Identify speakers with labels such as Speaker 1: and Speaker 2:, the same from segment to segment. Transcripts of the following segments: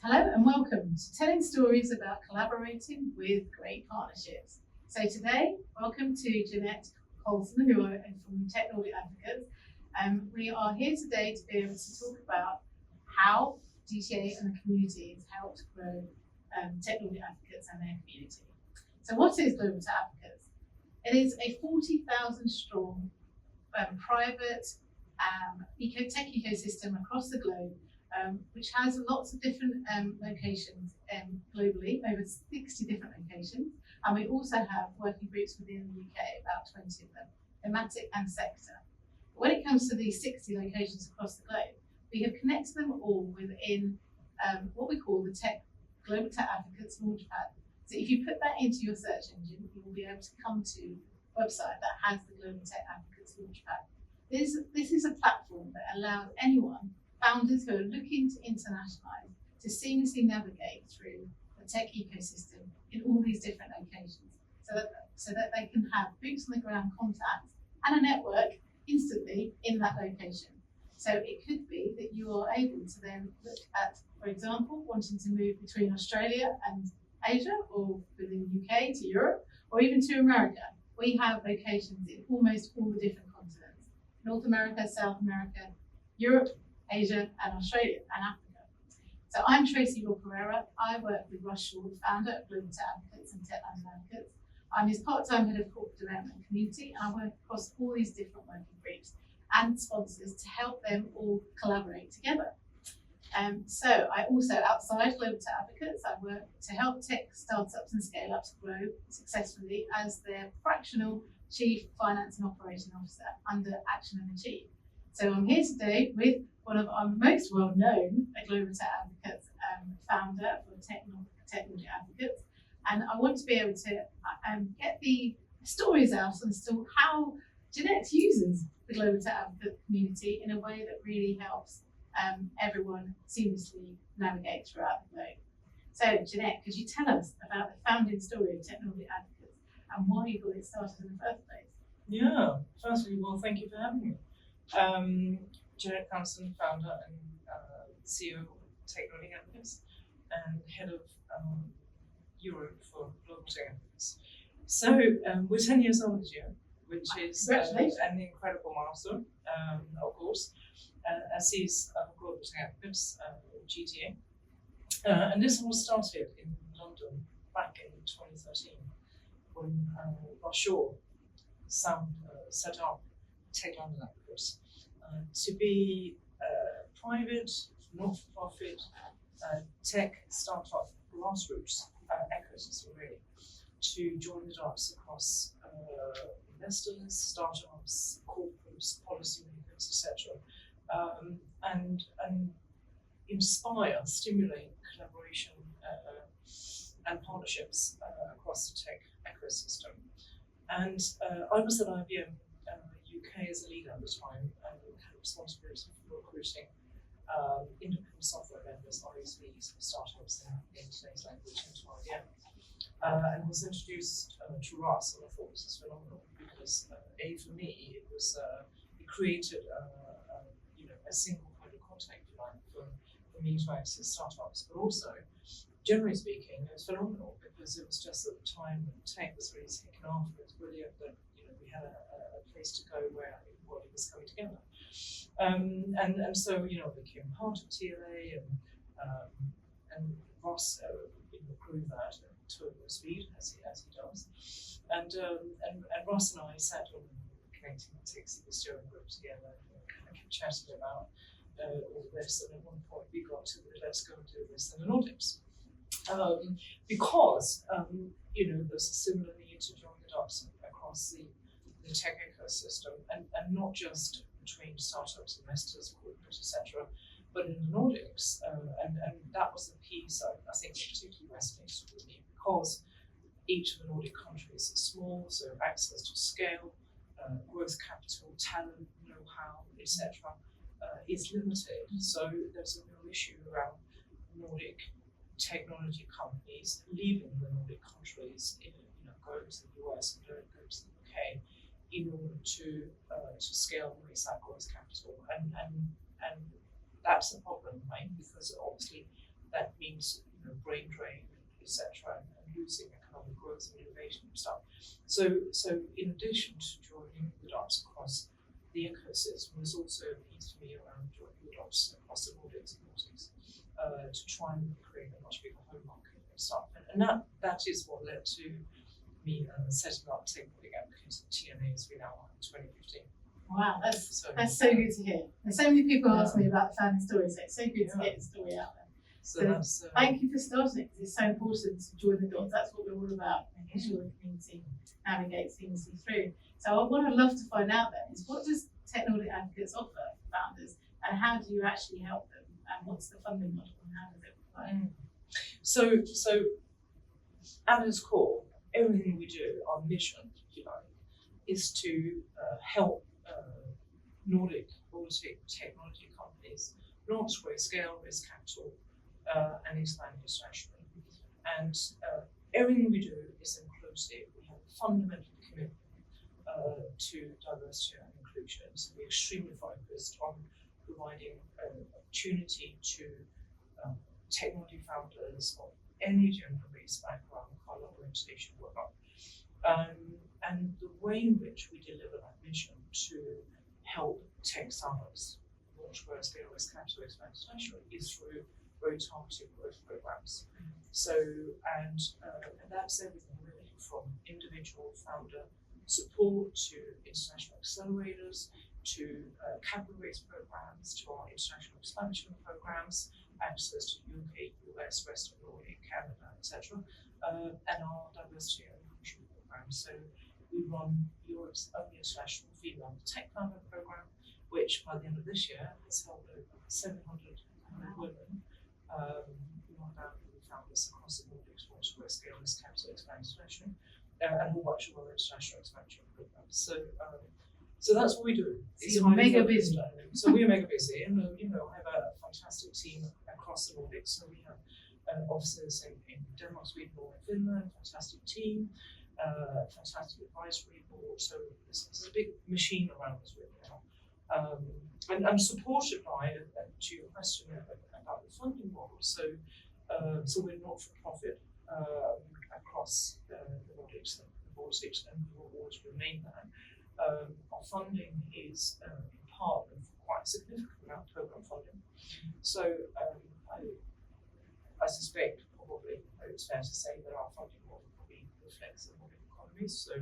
Speaker 1: Hello and welcome to Telling Stories about Collaborating with Great Partnerships. So today, welcome to Jeanette Carlsson, who are from Tech Nordics Advocates. We are here today to be able to talk about how DTA and the community has helped grow Tech Nordics Advocates and their community. So what is Global Tech Advocates? It is a 40,000 strong private tech ecosystem across the globe, which has lots of different locations globally, over 60 different locations. And we also have working groups within the UK, about 20 of them, thematic and sector. When it comes to these 60 locations across the globe, we have connected them all within what we call the Global Tech Advocates Launchpad. So if you put that into your search engine, you will be able to come to a website that has the Global Tech Advocates Launchpad. This is a platform that allows anyone, founders who are looking to internationalize, to seamlessly navigate through the tech ecosystem in all these different locations, so that they can have boots on the ground contact and a network instantly in that location. So it could be that you are able to then look at, for example, wanting to move between Australia and Asia, or within the UK to Europe, or even to America. We have locations in almost all the different continents: North America, South America, Europe, Asia, and Australia, and Africa. So I'm Tracey Rob Perera. I work with Russ Shaw, the founder of Global Tech Advocates and Tech Advocates. I'm his part-time head of corporate development and community, and I work across all these different working groups and sponsors to help them all collaborate together. So I also, outside Global Tech Advocates, I work to help tech startups and scale-ups grow successfully as their fractional Chief Finance and Operation Officer under Action and Achieve. So I'm here today with one of our most well-known Global Tech Advocates founder for Tech Nordics Advocates, and I want to be able to get the stories out as to how Jeanette uses the Global Tech Advocate community in a way that really helps everyone seamlessly navigate throughout the globe. So Jeanette, could you tell us about the founding story of Tech Nordics Advocates and why you got it started in the first place?
Speaker 2: Yeah, firstly, well, thank you for having me. Jeanette Carlsson, founder and CEO of Tech Nordics Advocates and head of Europe for Global Tech Advocates. So we're 10 years old this year, which is an incredible milestone, of course, as is Global Tech Advocates, GTA. And this all started in London back in 2013 when Russ Shaw set up Tech London Advocates to be a private, not-for-profit tech startup grassroots ecosystem, really, to join the dots across investors, startups, corporates, policymakers, etc., and inspire, stimulate collaboration and partnerships across the tech ecosystem. And I was at IBM UK as a leader at the time, and had responsibility for recruiting independent software vendors, ISVs, startups in today's language into IBM. And was introduced to Russ, and I thought this was phenomenal because for me it was it created a single point of contact, if you like, for me to access startups, but also, generally speaking, it was phenomenal because it was just at the time that tech was really taken off. It was brilliant that we had a place to go where it was coming together, and so I became part of TLA, and Ross grew that to a speed as he does, and Ross and I sat on connecting the Tech steering group together, kind of kept chatting about all this, and at one point we got to let's go and do this in the Nordics. Because there's a similar need to join the dots across the tech ecosystem, and not just between startups, investors, corporates, etc., but in the Nordics, and that was the piece I think that particularly resonates with me, because each of the Nordic countries is small, so access to scale, growth capital, talent, know-how, etc., is limited. So there's a real issue around Nordic technology companies leaving the Nordic countries, going to the US and going to the UK in order to scale and raise that growth capital, and that's a problem, right? Because obviously that means brain drain, etc., and losing economic growth and innovation and stuff. So in addition to joining the dots across the ecosystem, there's also a piece for me around joining the dots across the Nordics to try and create a much bigger home market and stuff. And that is what led to me setting up Tech Nordics Advocates at TNA as we now are in 2015.
Speaker 1: Wow, that's so good to hear. There's so many people ask me about the family stories, so it's so good to get the story out there. So thank you for starting it, because it's so important to join the dots. That's what we're all about, making sure the community navigates seamlessly through. So what I'd love to find out then is, what does Tech Nordics Advocates offer founders, and how do you actually help them, and what's the funding model, and how does it work?
Speaker 2: So at its core, everything we do, our mission, if you like, is to help Nordic technology companies launch, raise scale, raise capital, and expand internationally. And everything we do is inclusive. We have a fundamental commitment to diversity and inclusion. So we're extremely focused on providing an opportunity to technology founders of any gender, race, background, color, orientation, whatnot. And the way in which we deliver that mission to help tech startups launch, grow, scale, raise capital, expand internationally is through very targeted growth programs. So, and that's everything really from individual founder support to international accelerators to capital raise programs to our international expansion programs, access to UK, US, rest of Nordic, Canada, etc., and our diversity and inclusion programs. So we run Europe's only international female tech founder program, which by the end of this year has held over 700 women who are now founders across the Nordics, want to scale this capital expand internationally, and who watch our international expansion programs. So that's what we do.
Speaker 1: So you're mega busy.
Speaker 2: So we're mega busy, and I have a fantastic team across the Nordics. So we have offices in Denmark, Sweden, Norway, Finland. Fantastic team, fantastic advisory board. So there's a big machine around us right now, and I'm supported by, to your question about the funding model. So we're not for profit across the Nordics, and we will always remain that. Our funding is in part and quite significant amount of program funding. So I suspect probably it's fair to say that our funding model probably reflects the Nordic economies, so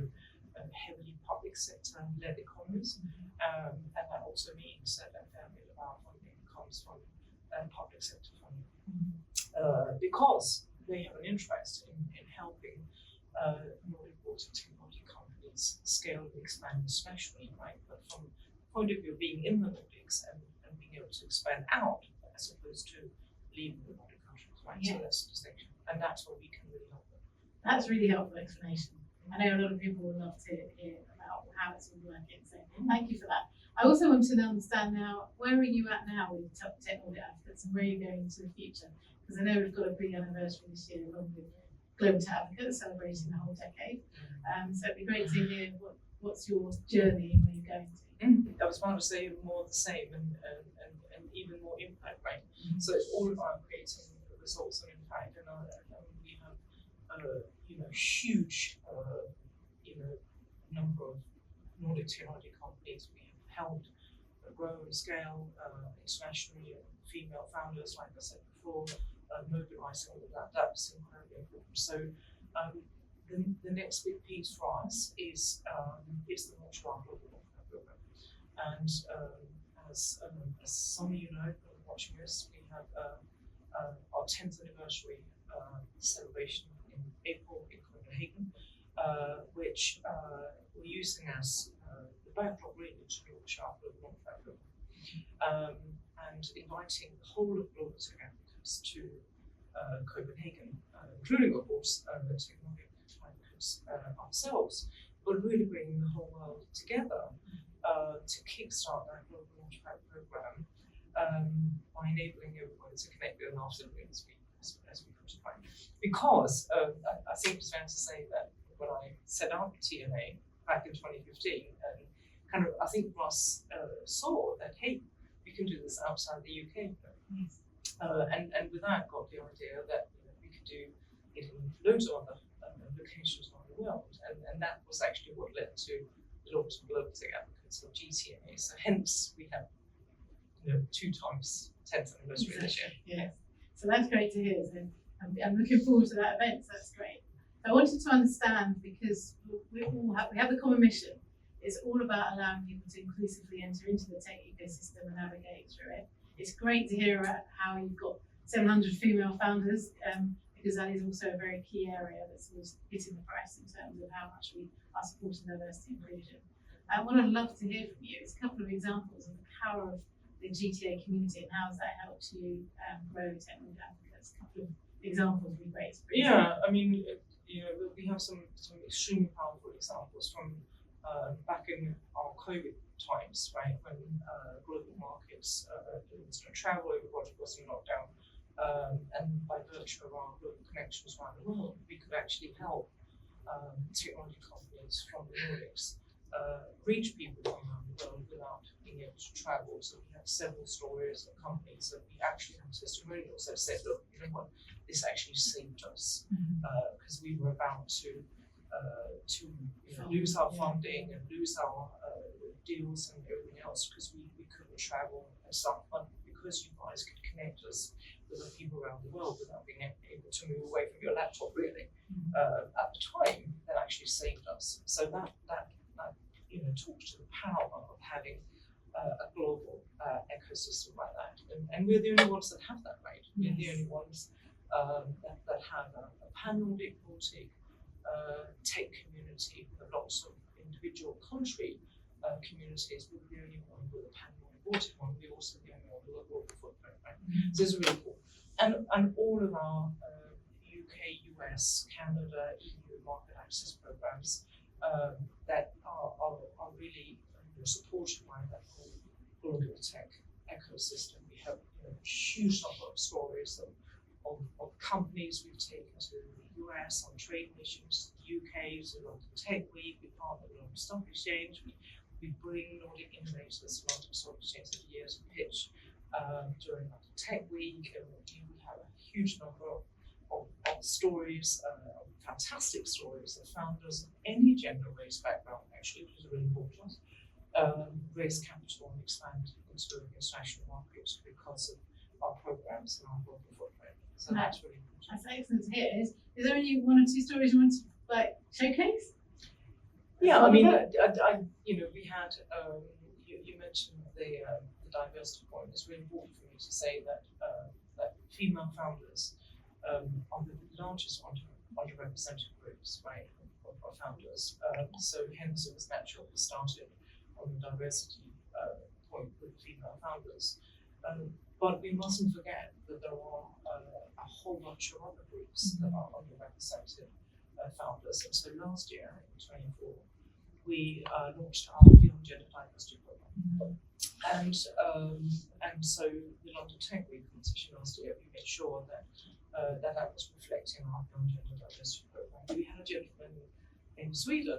Speaker 2: heavily public sector led economies, and that also means that a fair bit of our funding comes from public sector funding, because they have an interest in helping Nordic water technology companies scale and expand internationally, right? But from the point of view of being in the Nordics and being able to expand out as opposed to leaving the Nordic countries, right? Yeah. So that's the distinction, and that's where we can really help them.
Speaker 1: That's really helpful explanation. I know a lot of people would love to hear about how it's all working, so thank you for that. I also want to understand now, where are you at now with Tech Nordics Advocates, and where are you going into the future? Because I know we've got a big anniversary this year along with Global Tech Advocates, celebrating the whole decade. So it'd be great to hear what's your journey and where you're going to.
Speaker 2: I was about to say more of the same and even more impact, right? So it's all about creating results and impact, and we have huge number of Nordic technology companies. We have helped grow and scale internationally, female founders, like I said before, mobilizing all of that. That's incredibly important. So the next big piece for us is the launch of our global launchpad program. And as some of you know, watching this, we have our 10th anniversary celebration in April in Copenhagen, which we're using as the backdrop really to launch our global launchpad program, and inviting the whole of Global Tech Advocates to Copenhagen, including of course the Tech Nordics Advocates ourselves, but really bringing the whole world together to kickstart that global launchpad program by enabling everybody to connect with an afternoon as we come to find. Because I think it's fair to say that when I set up TNA back in 2015, and I think Russ saw that, hey, we can do this outside the UK. And with that got the idea that we could do it in loads of other locations around the world, and that was actually what led to the launch of Global Tech Advocates, or GTA. So hence we have 2 times 10th anniversary this year.
Speaker 1: Yes. So that's great to hear. So I'm looking forward to that event. So that's great. So I wanted to understand, because we have the common mission. It's all about allowing people to inclusively enter into the tech ecosystem and navigate through it. It's great to hear how you've got 700 female founders, because that is also a very key area that's always hitting the press in terms of how much we are supporting diversity and inclusion. What I'd love to hear from you is a couple of examples of the power of the GTA community and how has that helped you grow Tech Nordics Advocates. A couple of examples would be great.
Speaker 2: Yeah, I mean, we have some extremely powerful examples from back in our COVID times, right, when global markets, there was no travel, everybody was in lockdown, and by virtue of our global connections around the world, we could actually help technology companies from the Nordics reach people from around the world without being able to travel. So we have several stories of companies that we actually have testimonials that said, look, you know what, this actually saved us, because we were about to lose our funding and lose our deals and everything else because we couldn't travel and stuff, but because you guys could connect us with the people around the world without being able to move away from your laptop, really, at the time, that actually saved us. So that talks to the power of having a global ecosystem like that, and we're the only ones that have that, right? We're the only ones that have a pan-Nordic Baltic tech community with lots of individual country communities. We're the only one with a pan-Nordic Baltic one. We're also the only one with a global footprint, right? So it's really cool. And all of our UK, US, Canada, EU market access programs that are really supported by that whole global tech ecosystem. We have a huge number of stories of companies we've taken to the US on trade missions, the UK to London Tech Week, we partner with London Stock Exchange, we bring Nordic innovators to London Stock Exchange every year to pitch during London Tech Week, and we have a huge number of stories, fantastic stories of founders of any gender or race background, actually, which is really important, raise capital and expand into international markets because of our programs and our global footprint. So that's really important.
Speaker 1: That's excellent to hear. Is there only 1 or 2 stories you want to showcase?
Speaker 2: Yeah, I mean, we had you mentioned the diversity point. It's really important for me to say that female founders are the largest underrepresented groups, right, of founders. So hence it was natural we started on the diversity point with female founders. But we mustn't forget that there are a whole bunch of other groups that are underrepresented founders. And so last year, in 2024, we launched our Beyond Gender Diversity program. And so the London Tech Week competition last year, we made sure that that was reflecting our Beyond Gender Diversity program. We had a gentleman in Sweden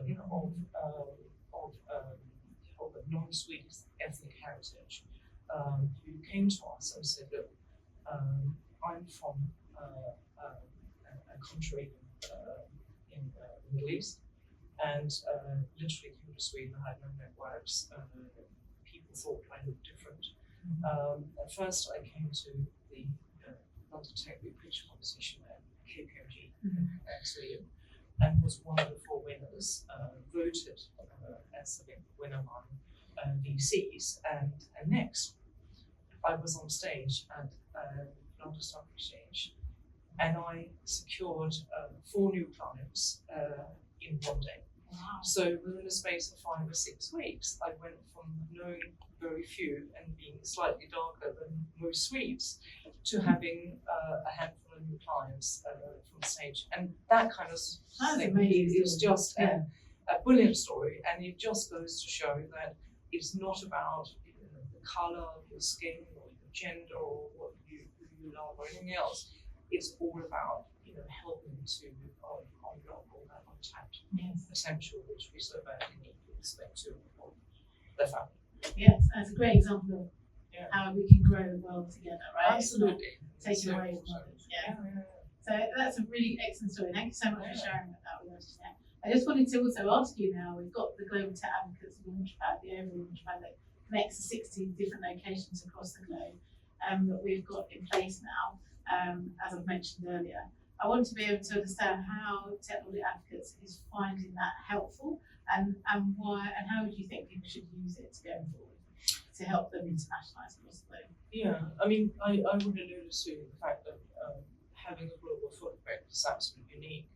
Speaker 2: of a non-Swedish ethnic heritage who came to us and said, look, I'm from a country in the Middle East, and literally came to Sweden. I had no networks. People thought I looked different. At first, I came to the London Tech Week pitch competition at KPMG actually, and was one of the 4 winners, voted as the winner by VCs. And next, I was on stage at London Stock Exchange, and I secured 4 new clients in one day. Wow. So within the space of 5 or 6 weeks, I went from knowing very few and being slightly darker than most Swedes to having a handful of new clients from the stage. And that kind of thing is just a brilliant story, and it just goes to show that it's not about the colour of your skin or your gender or who you love or anything else. It's all about helping to unlock all that untapped potential which we so badly need to expect to the family.
Speaker 1: Yes, that's a great example of how we can grow the world together, right?
Speaker 2: Absolutely.
Speaker 1: Taking away from others. Yeah. So that's a really excellent story. Thank you so much for sharing that with us, Jeanette. I just wanted to also ask you now, we've got the Global Tech Advocates Launchpad, the overall launchpad that connects the 16 different locations across the globe that we've got in place now, as I've mentioned earlier. I want to be able to understand how Tech Nordics Advocates is finding that helpful and why, and how would you think people should use it going forward to help them internationalise across the globe?
Speaker 2: Yeah, I mean, I would allude to the fact that having a global footprint is absolutely unique.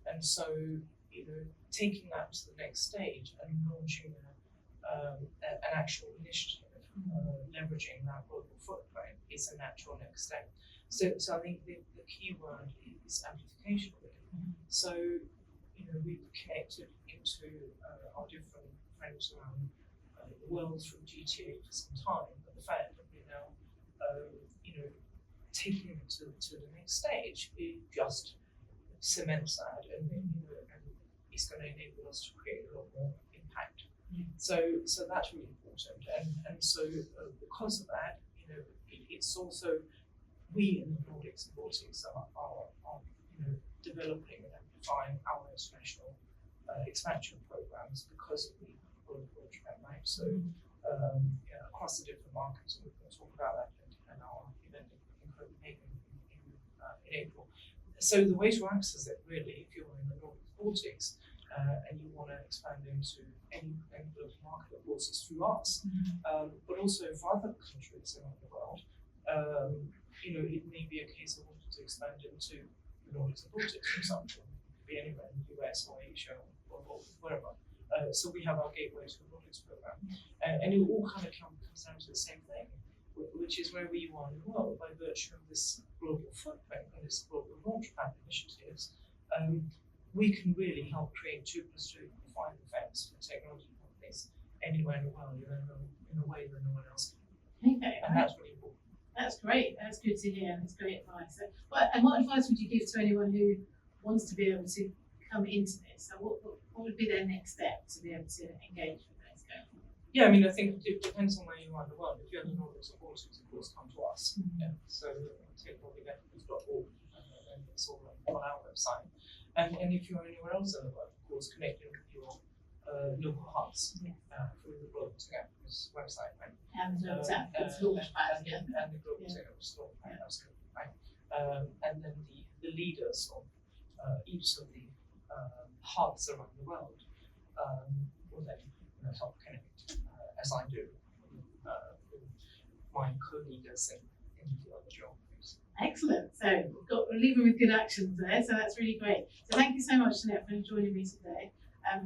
Speaker 2: And so, taking that to the next stage and launching an actual initiative, leveraging that global footprint is a natural next step. So I think the key word is amplification. So, we've connected into our different friends around the world through GTA for some time, but the fact that we're now, taking it to the next stage, it just cements that, and it's going to enable us to create a lot more impact. So that's really important, and so because of that, it's also we in the Nordics and Baltics are developing and amplifying our international expansion programs because of the global trend, right? So across the different markets, and we're going to talk about that in our event in Copenhagen in April. So the way to access it, really, if you're in the Nordic Baltics and you want to expand into any global market, of course, it's through us. But also for other countries around the world, it may be a case of wanting to expand into the Nordics and Baltics, for example. It could be anywhere in the US or Asia or wherever. So we have our Gateway to the Nordics program, and it all kind of comes down to the same thing, which is wherever you are in the world, by virtue of this global footprint and this global launchpad initiatives, we can really help create 2+2 5 effects for technology companies anywhere in the world, in a way that no one else can.
Speaker 1: Okay,
Speaker 2: and that's really important.
Speaker 1: That's great. That's good to hear. That's great advice. And what advice would you give to anyone who wants to be able to come into this? So what would be their next step to be able to engage with those going forward?
Speaker 2: Yeah, I mean, I think it depends on where you are in the world. If you're in the Nordics or Baltics, of course, come to us. So technoricsadvocates.org, and it's all on our website. And if you're anywhere else in the world, of course, connecting with your local hubs through the Global Tech Advocates website, right?
Speaker 1: And the Global Tech Advocates launchpad,
Speaker 2: and the Global Tech Advocates launchpad, absolutely, right? And then the leaders of each of the hubs around the world will then help connect, as I do, with my co-leaders in the other geographies.
Speaker 1: Excellent. So we're leaving with good actions there. So that's really great. So thank you so much, Jeanette, for joining me today.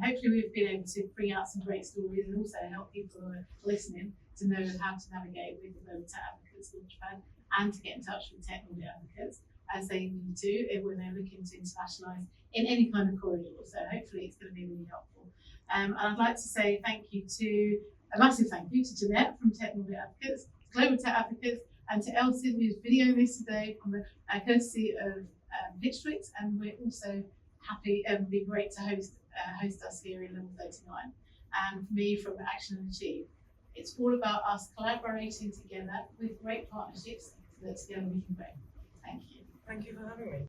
Speaker 1: Hopefully we've been able to bring out some great stories and also help people who are listening to know how to navigate with the Global Tech Advocates Launchpad and to get in touch with Tech Nordics Advocates as they need to when they're looking to internationalise in any kind of corridor. So hopefully it's going to be really helpful. And I'd like to say a massive thank you to Jeanette from Tech Nordics Advocates, Global Tech Advocates, and to Elsie, who's videoing this today from the courtesy of Pitchflix. And we're also happy and be great to host us here in Level 39. And for me, from Action and Achieve, it's all about us collaborating together with great partnerships so that together we can grow. Thank you.
Speaker 2: Thank you for having me.